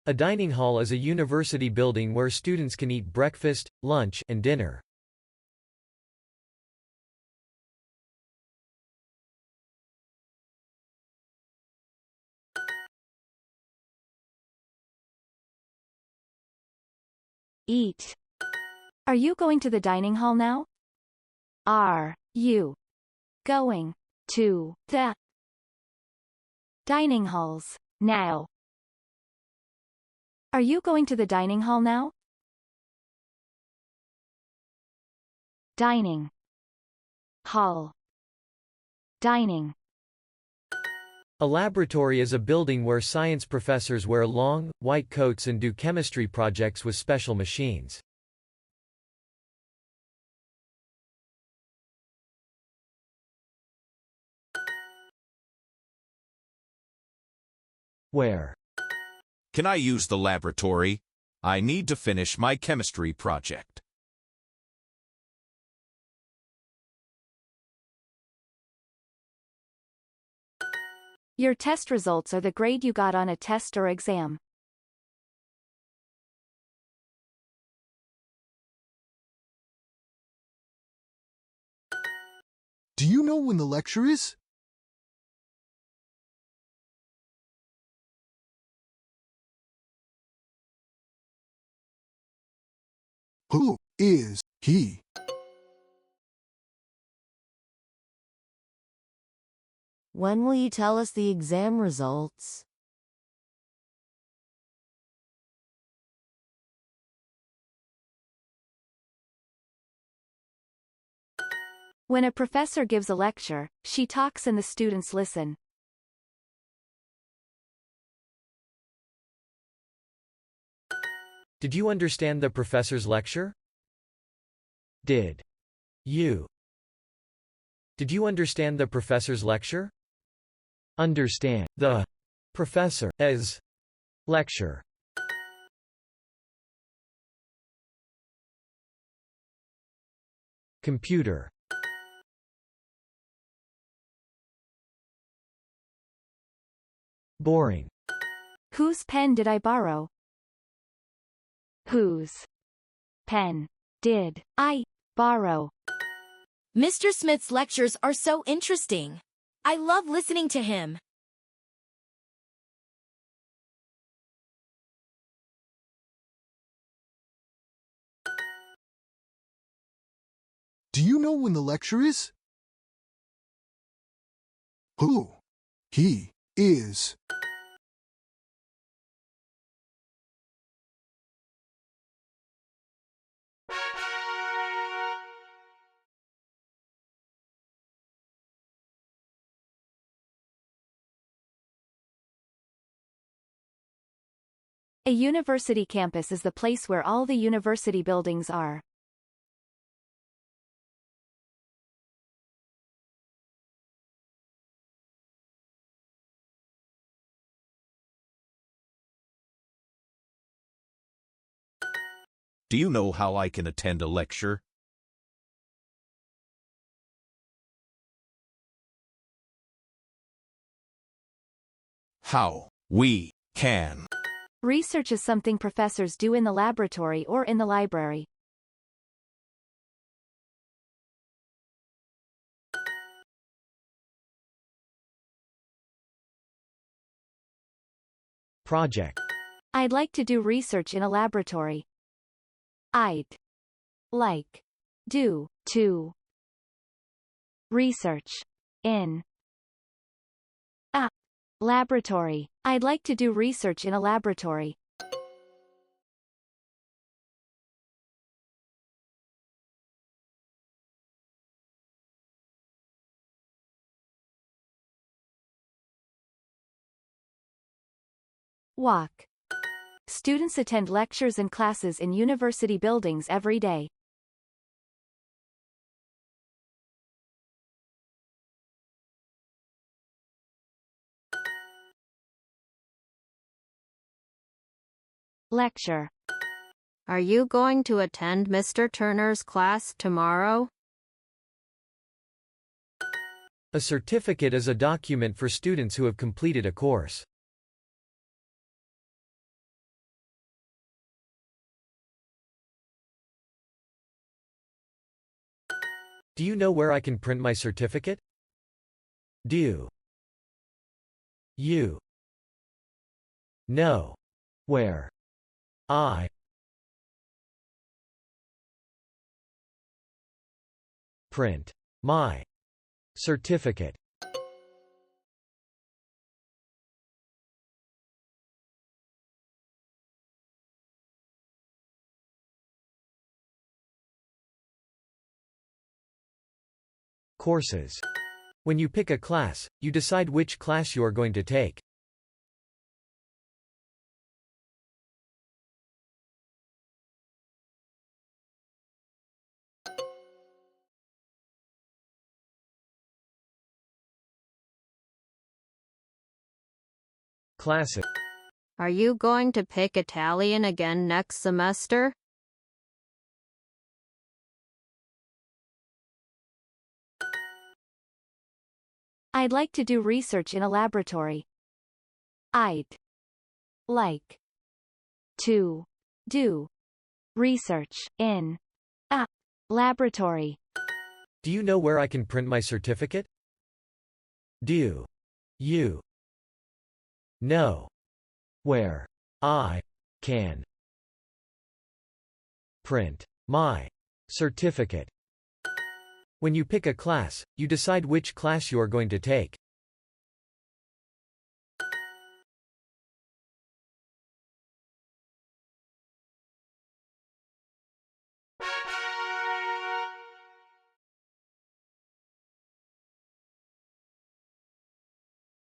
A dining hall is a university building where students can eat breakfast, lunch, and dinner. Eat. Are you going to the dining hall now? Are you going to the dining halls now? Are you going to the dining hall now? Dining hall. Dining. A laboratory is a building where science professors wear long, white coats and do chemistry projects with special machines. Where? Can I use the laboratory? I need to finish my chemistry project. Your test results are the grade you got on a test or exam. Do you know when the lecture is? Who is he? When will you tell us the exam results? When a professor gives a lecture, she talks and the students listen. Did you understand the professor's lecture? Did you understand the professor's lecture? Understand the professor's lecture. Computer. Boring. Whose pen did I borrow? Whose pen did I borrow? Mr. Smith's lectures are so interesting. I love listening to him. Do you know when the lecture is? Who he is? A university campus is the place where all the university buildings are. Do you know how I can attend a lecture? How we can. Research is something professors do in the laboratory or in the library. Project. I'd like to do research in a laboratory. I'd like do to research in a laboratory. I'd like to do research in a laboratory. Walk. Students attend lectures and classes in university buildings every day. Lecture. Are you going to attend Mr. Turner's class tomorrow? A certificate is a document for students who have completed a course. Do you know where I can print my certificate? Do you know where I print my certificate? Courses. When you pick a class, you decide which class you are going to take. Classes. Are you going to pick Italian again next semester? I'd like to do research in a laboratory. I'd like to do research in a laboratory. Do you know where I can print my certificate? Do you know where I can print my certificate? When you pick a class, you decide which class you are going to take.